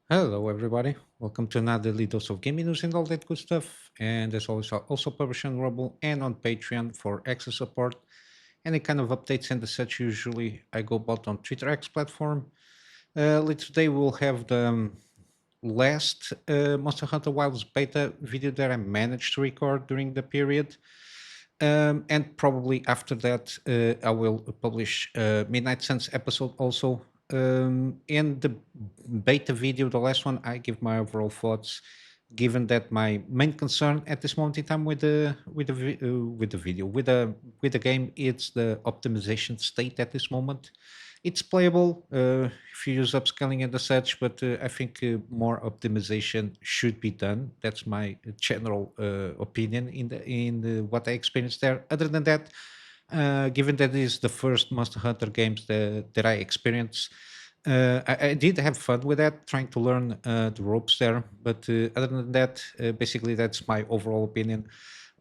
Hello, everybody. Welcome to another daily dose of gaming news and all that good stuff. And as always, I also publish on Rumble and on Patreon for extra support. Any kind of updates and the such, usually I go about on Twitter X platform. Later today, we'll have the last Monster Hunter Wilds beta video that I managed to record during the period. And probably after that, I will publish Midnight Suns episode also. In the beta video, the last one, I give my overall thoughts. Given that my main concern at this moment in time with the video with the game, it's the optimization state at this moment. It's playable if you use upscaling and the such, but I think more optimization should be done. That's my general opinion in what I experienced there. Other than that, given that it is the first Monster Hunter games that I experienced, I did have fun with that, trying to learn the ropes there. But other than that, basically that's my overall opinion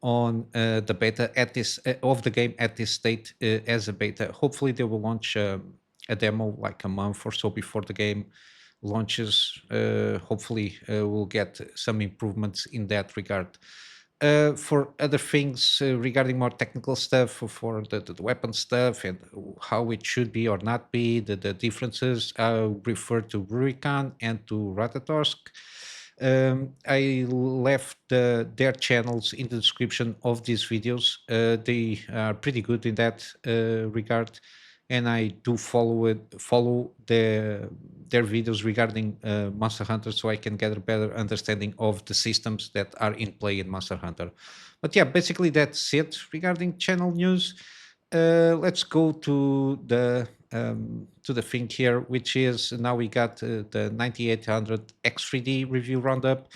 on the beta at this of the game at this state as a beta. Hopefully, they will launch a demo like a month or so before the game launches. Hopefully, we'll get some improvements in that regard. For other things regarding more technical stuff, for the weapon stuff and how it should be or not be, the differences, I refer to Rurikhan and to Ratatorsk. I left their channels in the description of these videos. They are pretty good in that regard, and I do follow their videos regarding Monster Hunter, so I can get a better understanding of the systems that are in play in Monster Hunter. But yeah, basically that's it regarding channel news. Let's go to the thing here, which is now we got the 9800 X3D review roundup.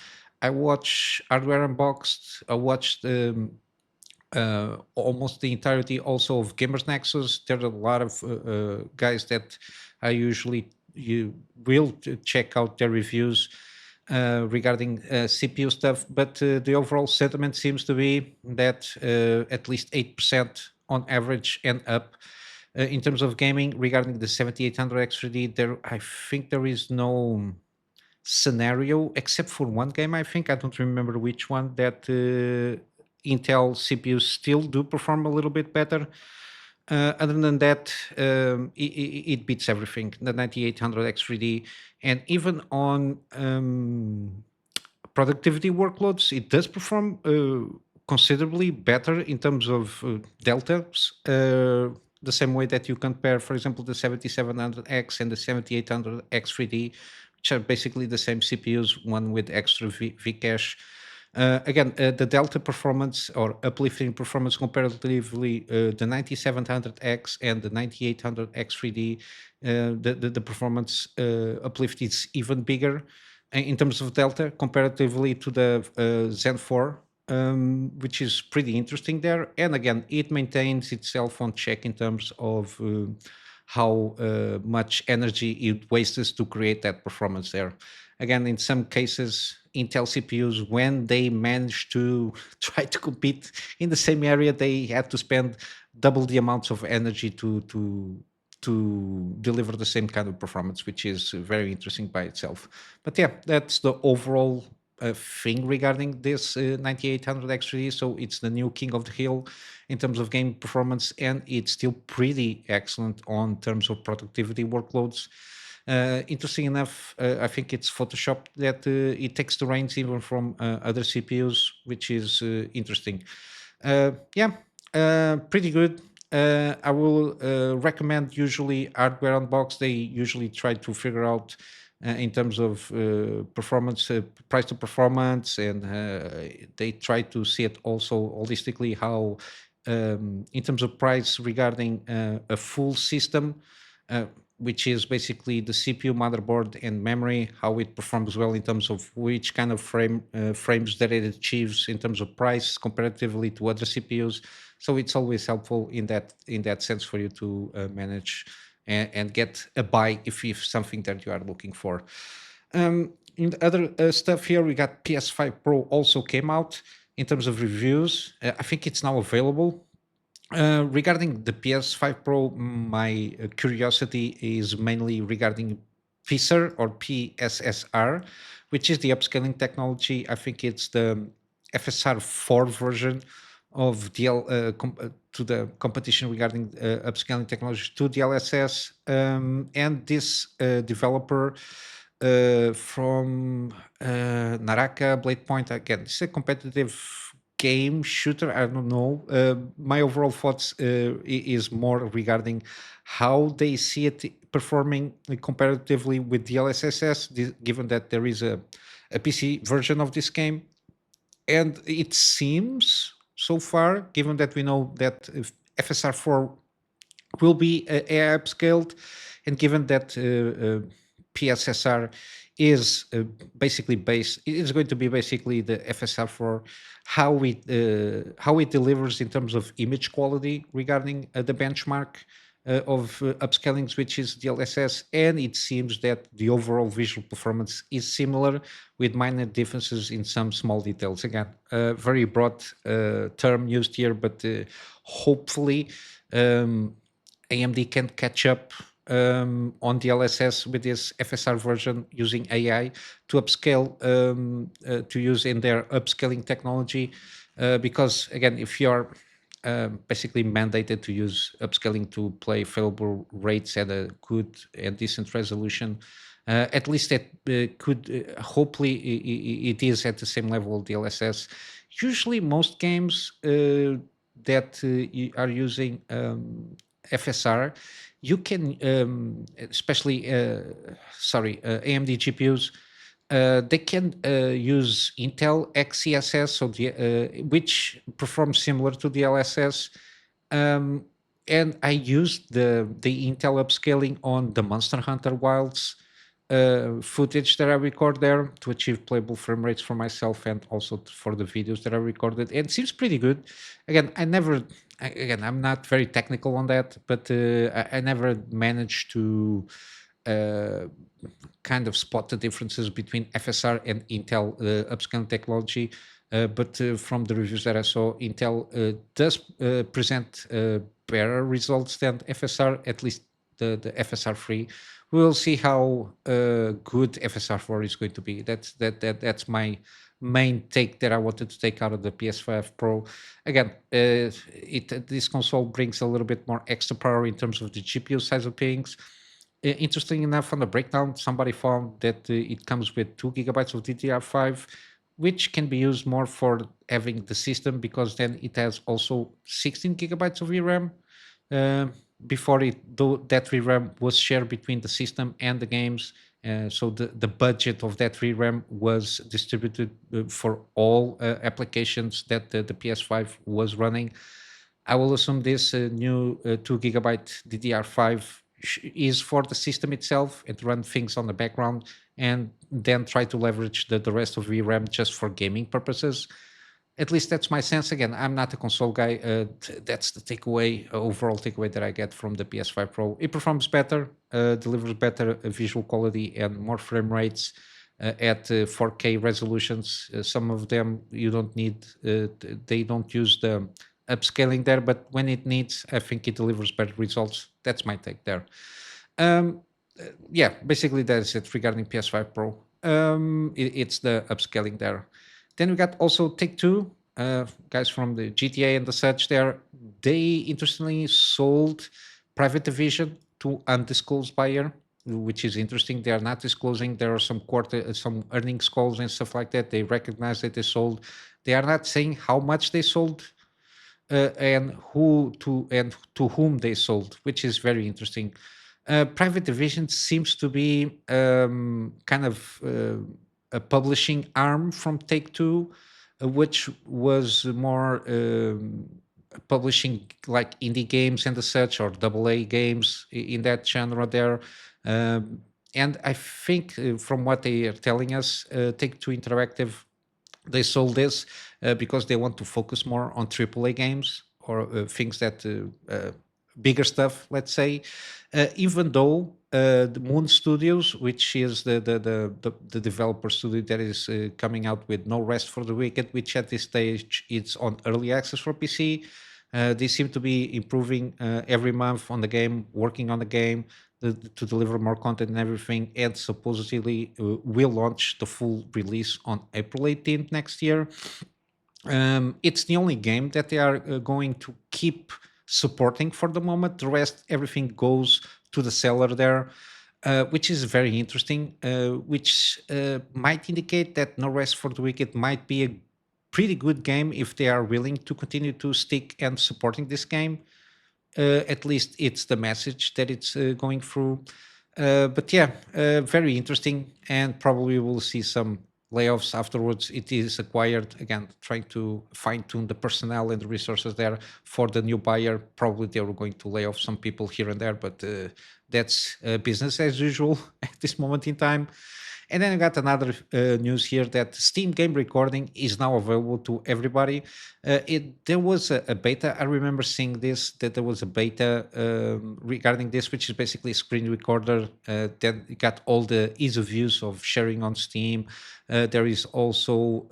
I watched Hardware Unboxed. I watched almost the entirety also of Gamers Nexus. There are a lot of guys that I usually you will check out their reviews regarding CPU stuff, but the overall sentiment seems to be that at least 8% on average and up. In terms of gaming, regarding the 7800 X3D, there I think there is no scenario except for one game. I think I don't remember which one that Intel CPUs still do perform a little bit better. Other than that, it beats everything. The 9800 X3D, and even on productivity workloads, it does perform considerably better in terms of deltas. The same way that you compare, for example, the 7700X and the 7800X 3D, which are basically the same CPUs, one with extra Vcache. Again, the delta performance or uplifting performance comparatively, the 9700X and the 9800X 3D, the performance uplift is even bigger in terms of delta comparatively to the Zen 4, which is pretty interesting there. And again, it maintains itself on check in terms of how much energy it wastes to create that performance there. Again, in some cases, Intel CPUs, when they manage to try to compete in the same area, they had to spend double the amounts of energy to deliver the same kind of performance, which is very interesting by itself. But yeah, that's the overall thing regarding this 9800 X3D. So it's the new king of the hill in terms of game performance, and it's still pretty excellent on terms of productivity workloads. Interesting enough, I think it's Photoshop that it takes the reins even from other CPUs, which is interesting. Yeah, pretty good. I will recommend usually Hardware Unbox. They usually try to figure out in terms of performance, price to performance, and they try to see it also holistically how, in terms of price regarding a full system. Which is basically the CPU, motherboard, and memory, how it performs well in terms of which kind of frames that it achieves in terms of price comparatively to other CPUs. So it's always helpful in that sense for you to manage and get a buy if something that you are looking for. In the other stuff here, we got PS5 Pro also came out in terms of reviews. I think it's now available. Regarding the PS5 Pro, my curiosity is mainly regarding PSR or PSSR, which is the upscaling technology. I think it's the FSR4 version of to the competition regarding upscaling technology to DLSS. And this developer from Naraka Blade Point, again, it's a competitive game shooter. I don't know. My overall thoughts is more regarding how they see it performing comparatively with DLSS, given that there is a PC version of this game. And it seems so far, given that we know that if FSR4 will be AI upscaled, and given that PSSR is basically based, it is going to be basically the FSR for how it delivers in terms of image quality regarding the benchmark of upscaling, which is DLSS, and it seems that the overall visual performance is similar with minor differences in some small details. Again, very broad term used here, but hopefully AMD can catch up on DLSS with this FSR version using AI to upscale to use in their upscaling technology. Because again, if you're basically mandated to use upscaling to play favorable rates at a good and decent resolution, at least that could hopefully it is at the same level of DLSS. Usually, most games that are using FSR, you can, especially, AMD GPUs, they can use Intel XeSS, so which performs similar to the DLSS. And I used the Intel upscaling on the Monster Hunter Wilds footage that I record there to achieve playable frame rates for myself and also for the videos that I recorded. And it seems pretty good. Again, I'm not very technical on that, but I never managed to uh, kind of spot the differences between FSR and Intel upscaling technology. But from the reviews that I saw, Intel does present better results than FSR, at least the FSR3. We'll see how good FSR4 is going to be. That's my main take that I wanted to take out of the PS5 Pro. Again, this console brings a little bit more extra power in terms of the GPU size of things. Interesting enough, on the breakdown, somebody found that it comes with 2 GB of DDR5, which can be used more for having the system, because then it has also 16 GB of VRAM. Before that VRAM was shared between the system and the games. So the budget of that VRAM was distributed for all applications that the PS5 was running. I will assume this new 2 GB DDR5 is for the system itself and run things on the background, and then try to leverage the rest of VRAM just for gaming purposes. At least that's my sense. Again, I'm not a console guy. That's the takeaway, overall takeaway that I get from the PS5 Pro. It performs better, delivers better visual quality and more frame rates at 4K resolutions. Some of them you don't need, they don't use the upscaling there, but when it needs, I think it delivers better results. That's my take there. Um, yeah, basically that's it regarding PS5 Pro. It's the upscaling there. Then we got also Take Two, guys from the GTA and the such. There, they interestingly sold private division to undisclosed buyer, which is interesting. They are not disclosing. There are some earnings calls and stuff like that. They recognize that they sold. They are not saying how much they sold and to whom they sold, which is very interesting. Private division seems to be kind of a publishing arm from Take Two, which was more publishing like indie games and the such, or double A games in that genre there. And I think from what they are telling us, Take Two Interactive, they sold this because they want to focus more on AAA games, or things that bigger stuff, let's say. Even though the Moon Studios, which is the developer studio that is coming out with No Rest for the Wicked, which at this stage it's on early access for PC. They seem to be improving every month on the game, working on the game. to deliver more content and everything, and supposedly will launch the full release on April 18th next year. It's the only game that they are going to keep supporting for the moment. The rest, everything goes to the seller there, which is very interesting, which might indicate that No Rest for the Wicked might be a pretty good game if they are willing to continue to stick and supporting this game. At least it's the message that it's going through. But yeah, very interesting, and probably we'll see some layoffs afterwards. It is acquired again, trying to fine tune the personnel and the resources there for the new buyer. Probably they were going to lay off some people here and there, but that's business as usual at this moment in time. And then I got another news here that Steam game recording is now available to everybody. There was a beta. I remember seeing this, that there was a beta regarding this, which is basically a screen recorder. Then you got all the ease of use of sharing on Steam. There is also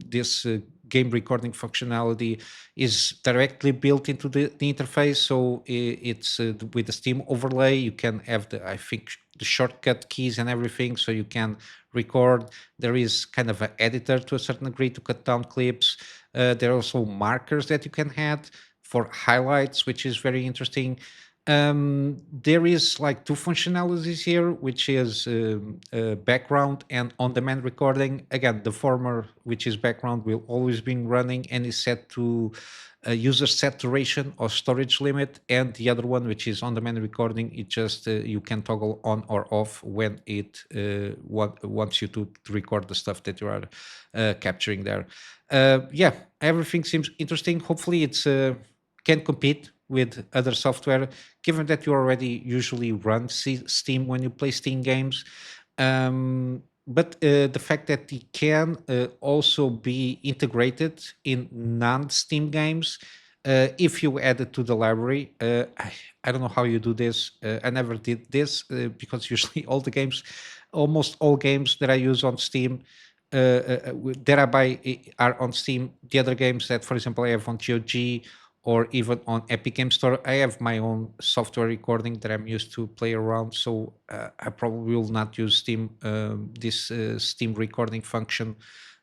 this game recording functionality is directly built into the interface. So it's with the Steam overlay, you can have I think the shortcut keys and everything, so you can record. There is kind of an editor to a certain degree to cut down clips. There are also markers that you can add for highlights, which is very interesting. There is like two functionalities here, which is background and on-demand recording. Again, the former, which is background, will always be running and is set to user saturation or storage limit, and the other one, which is on-demand recording, it just you can toggle on or off when it wants you to record the stuff that you are capturing there. Yeah, everything seems interesting. Hopefully, it's can compete with other software, given that you already usually run Steam when you play Steam games. But the fact that it can also be integrated in non-Steam games, if you add it to the library. I don't know how you do this. I never did this because usually almost all games that I use on Steam, that I buy are on Steam. The other games that, for example, I have on GOG or even on Epic Game Store, I have my own software recording that I'm used to play around. So I probably will not use Steam, this Steam recording function.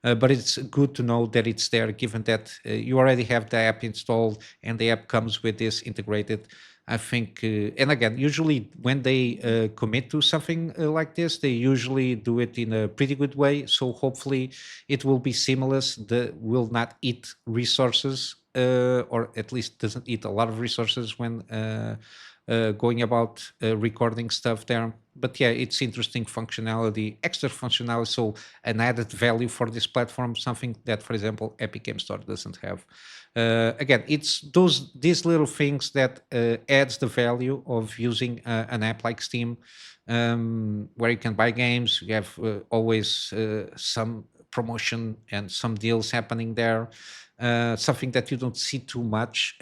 But it's good to know that it's there, given that you already have the app installed and the app comes with this integrated. I think, and again, usually when they commit to something like this, they usually do it in a pretty good way. So hopefully it will be seamless, will not eat resources, or at least doesn't eat a lot of resources when going about recording stuff there. But yeah, it's interesting functionality, extra functionality, so an added value for this platform, something that, for example, Epic Game Store doesn't have. Again, it's these little things that adds the value of using an app like Steam, where you can buy games. You have always some promotion and some deals happening there. Something that you don't see too much,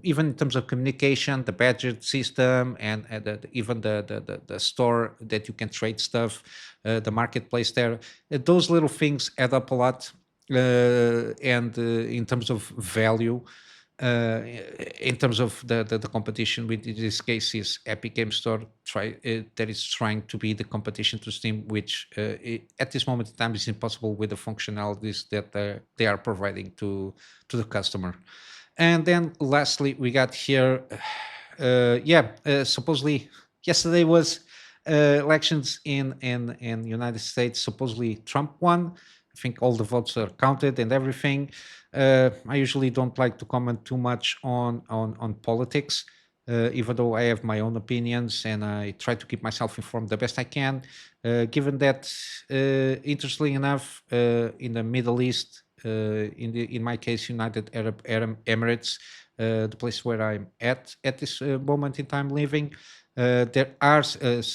even in terms of communication, the budget system, and even the store that you can trade stuff, the marketplace there. Those little things add up a lot, and in terms of value, uh, in terms of the competition, with in this case is Epic Game Store, that is trying to be the competition to Steam, which at this moment in time is impossible with the functionalities that they are providing to the customer. And then lastly, we got here, supposedly yesterday was elections in United States. Supposedly Trump won. I think all the votes are counted and everything. I usually don't like to comment too much on politics, even though I have my own opinions and I try to keep myself informed the best I can. Given that, interestingly enough, in the Middle East, in my case, United Arab Emirates, the place where I'm at this moment in time living. There are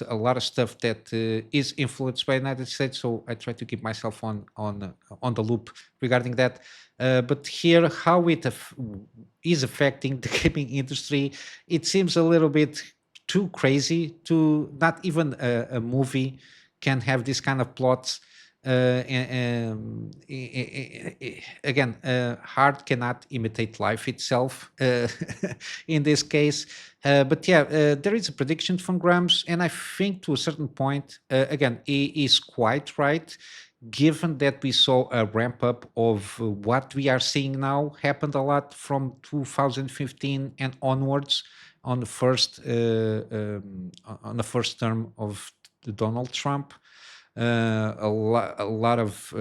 a lot of stuff that is influenced by the United States, so I try to keep myself on the loop regarding that. But here, how it is affecting the gaming industry, it seems a little bit too crazy to not even a movie can have this kind of plots. Again, hard cannot imitate life itself in this case. But yeah, there is a prediction from Grams, and I think to a certain point, again, he is quite right. Given that we saw a ramp up of what we are seeing now happened a lot from 2015 and onwards on the first term of Donald Trump, a lot of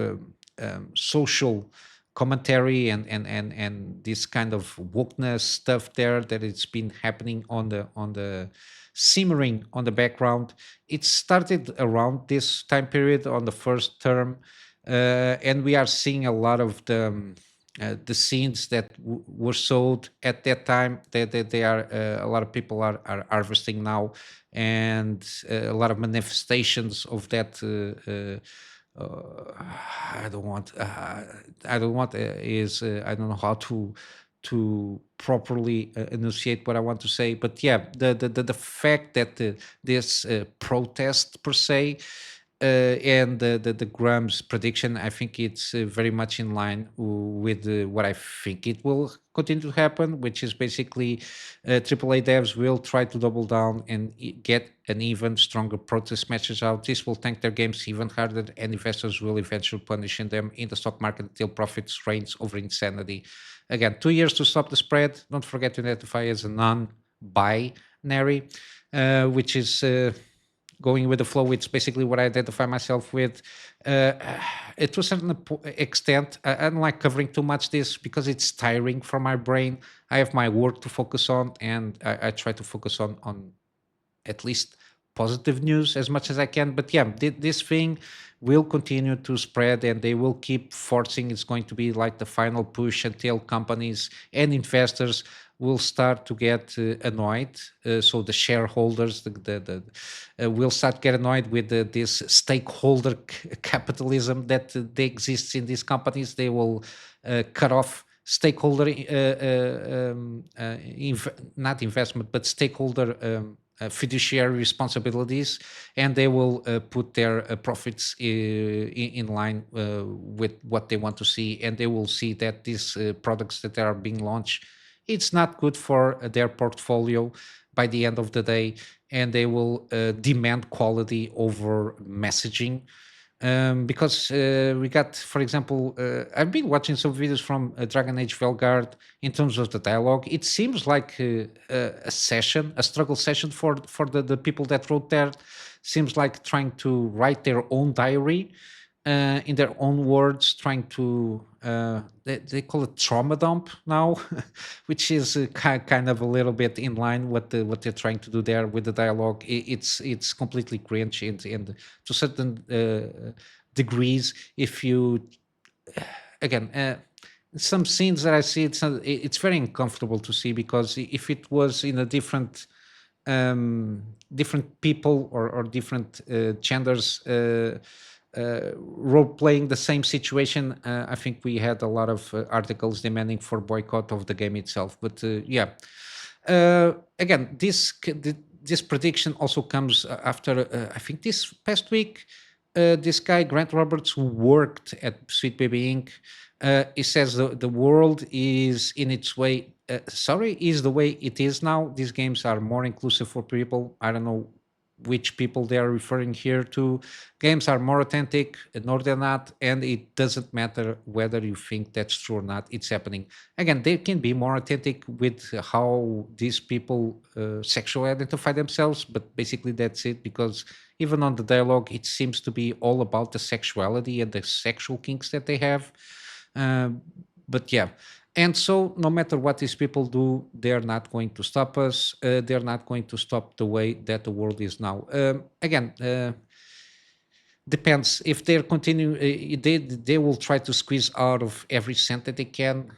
social commentary and this kind of wokeness stuff there that it's been happening on the simmering on the background. It started around this time period on the first term, and we are seeing a lot of the scenes that were sold at that time that they are a lot of people are harvesting now, and a lot of manifestations of that. I don't want. I don't want is I don't know how to properly enunciate what I want to say, but yeah, the fact that this protest per se and the Grams prediction, I think it's very much in line with what I think it will continue to happen, which is basically AAA devs will try to double down and get an even stronger protest message out. This will tank their games even harder, and investors will eventually punish them in the stock market until profits reigns over insanity. Again, 2 years to stop the spread. Don't forget to identify as a non-binary, which is going with the flow. It's basically what I identify myself with. Uh, to a certain extent, I don't like covering too much this because it's tiring for my brain. I have my work to focus on, and I try to focus on at least positive news as much as I can. But yeah, this thing will continue to spread, and they will keep forcing. It's going to be like the final push until companies and investors will start to get annoyed. So the shareholders will start to get annoyed with this stakeholder capitalism that they exists in these companies. They will cut off stakeholder not investment but stakeholder fiduciary responsibilities, and they will put their profits in line with what they want to see, and they will see that these products that are being launched, it's not good for their portfolio by the end of the day, and they will demand quality over messaging. Because we got, for example, I've been watching some videos from Dragon Age Velgard in terms of the dialogue. It seems like a session, a struggle session for the people that wrote there. Seems like trying to write their own diary in their own words, trying to they call it trauma dump now, which is kind of a little bit in line what they're trying to do there with the dialogue. It's completely cringe, and to certain degrees, if you again. Some scenes that I see, it's very uncomfortable to see, because if it was in a different people or different genders role playing the same situation, I think we had a lot of articles demanding for boycott of the game itself. But yeah, again, this prediction also comes after I think this past week. This guy Grant Roberts, who worked at Sweet Baby Inc., he says the world is in its way. Sorry, is the way it is now. These games are more inclusive for people. I don't know which people they are referring here to. Games are more authentic, nor they're not, and it doesn't matter whether you think that's true or not. It's happening. Again, they can be more authentic with how these people sexually identify themselves, but basically that's it, because even on the dialogue, it seems to be all about the sexuality and the sexual kinks that they have. But yeah, and so no matter what these people do, they're not going to stop us. They're not going to stop the way that the world is now. Again, depends if they're continue. They will try to squeeze out of every cent that they can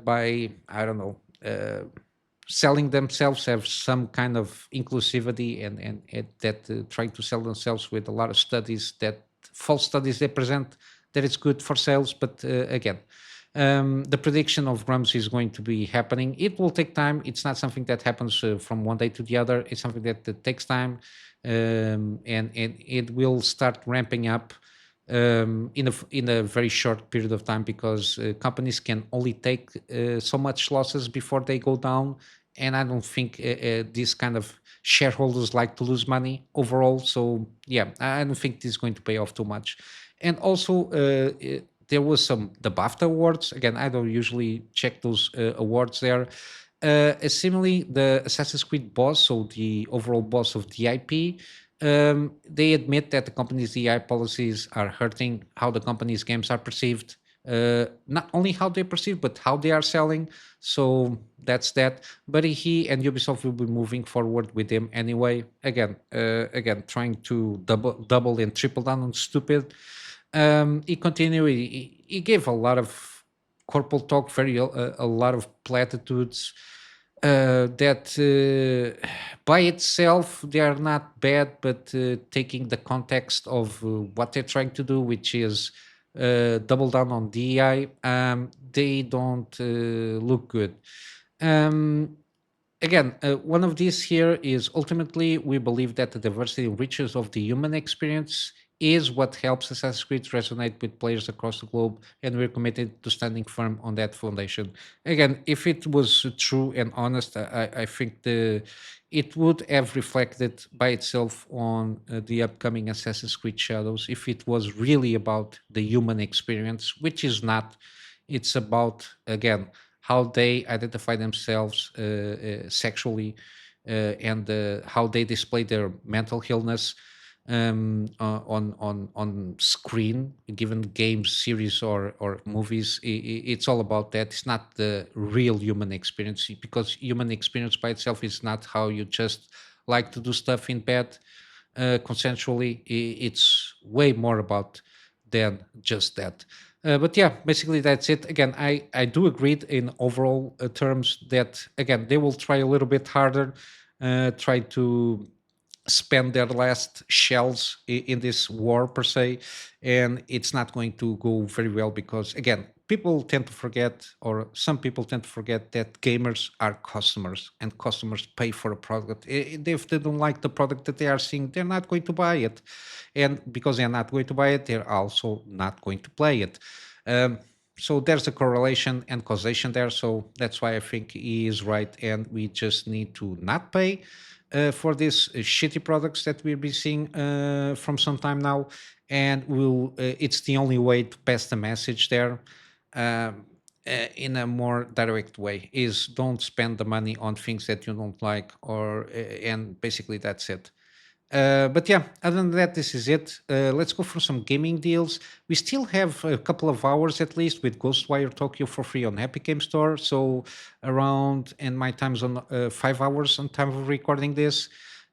by, I don't know, selling themselves, have some kind of inclusivity, and that trying to sell themselves with a lot of studies, that false studies they present, that it's good for sales. But again, the prediction of Grumps is going to be happening. It will take time. It's not something that happens from one day to the other. It's something that takes time, and it will start ramping up. in a very short period of time, because companies can only take so much losses before they go down, and I don't think these kind of shareholders like to lose money overall. So yeah, I don't think this is going to pay off too much. And also, there was some the BAFTA awards. Again, I don't usually check those awards there. Similarly, the Assassin's Creed boss, so the overall boss of the IP, they admit that the company's DI policies are hurting how the company's games are perceived. Not only how they perceive, but how they are selling. So that's that. But he and Ubisoft will be moving forward with him anyway. Again, trying to double and triple down on stupid. He continued. He gave a lot of corporal talk, a lot of platitudes that by itself they are not bad, but taking the context of what they're trying to do, which is double down on DEI, they don't look good. Um, one of these here is ultimately we believe that the diversity and riches of the human experience is what helps Assassin's Creed resonate with players across the globe, and we're committed to standing firm on that foundation. Again, if it was true and honest, I think it would have reflected by itself on the upcoming Assassin's Creed Shadows if it was really about the human experience, which is not. It's about, again, how they identify themselves sexually, and how they display their mental illness on screen, given games, series, or movies. It's all about that. It's not the real human experience, because human experience by itself is not how you just like to do stuff in bed consensually. It's way more about than just that. But yeah, basically that's it. Again, I do agree in overall terms that, again, they will try a little bit harder, try to spend their last shells in this war per se, and it's not going to go very well, because again, people tend to forget, or some people tend to forget, that gamers are customers, and customers pay for a product. If they don't like the product that they are seeing, they're not going to buy it, and because they're not going to buy it, they're also not going to play it. um, so there's a correlation and causation there. So that's why I think he is right, and we just need to not pay for these shitty products that we've been seeing from some time now, and we'll. It's the only way to pass the message there, um, in a more direct way. Is don't spend the money on things that you don't like, or and basically that's it. But yeah, other than that, this is it. Let's go for some gaming deals. We still have a couple of hours at least with Ghostwire Tokyo for free on Epic Game Store. So around, and my time's on 5 hours on time of recording this.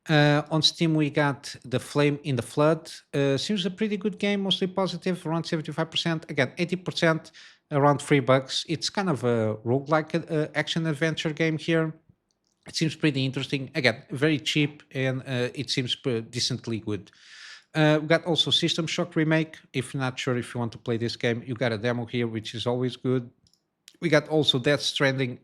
On Steam, we got The Flame in the Flood. Seems a pretty good game, mostly positive, around 75%. Again, 80%, around $3. It's kind of a roguelike action adventure game here. It seems pretty interesting. Again, very cheap, and it seems decently good. We got also System Shock Remake. If you're not sure if you want to play this game, you got a demo here, which is always good. We got also Death Stranding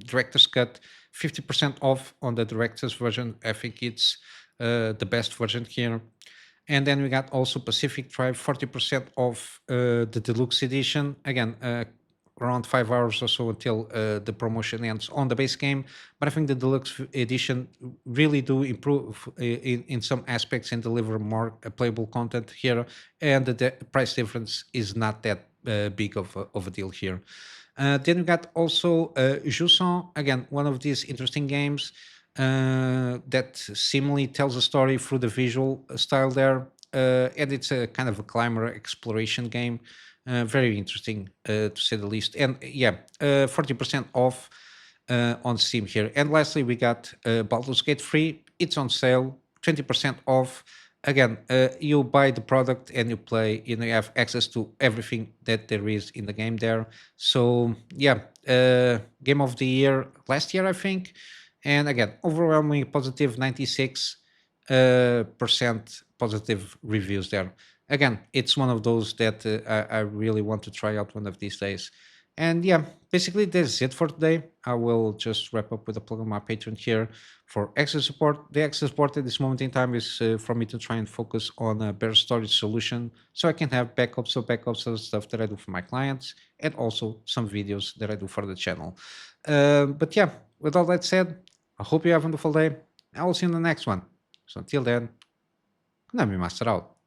Director's Cut, 50% off on the Director's version. I think it's the best version here. And then we got also Pacific Drive, 40% off the deluxe edition. Again, around 5 hours or so until the promotion ends on the base game. But I think the deluxe edition really do improve in some aspects and deliver more playable content here. And the price difference is not that big of a deal here. Then we got also Jusant, again, one of these interesting games that seemingly tells a story through the visual style there. And it's a kind of a climber exploration game. Very interesting, to say the least. And yeah, 40% off on Steam here. And lastly, we got Baldur's Gate 3. It's on sale, 20% off. Again, you buy the product and you play, you have access to everything that there is in the game there. So yeah, game of the year last year, I think. And again, overwhelmingly positive, 96 percent positive reviews there. Again, it's one of those that I really want to try out one of these days. And yeah, basically that's it for today. I will just wrap up with a plug on my Patreon here for extra support. The extra support at this moment in time is for me to try and focus on a better storage solution so I can have backups of stuff that I do for my clients and also some videos that I do for the channel. But yeah, with all that said, I hope you have a wonderful day. I will see you in the next one. So until then, Kunamy Master out.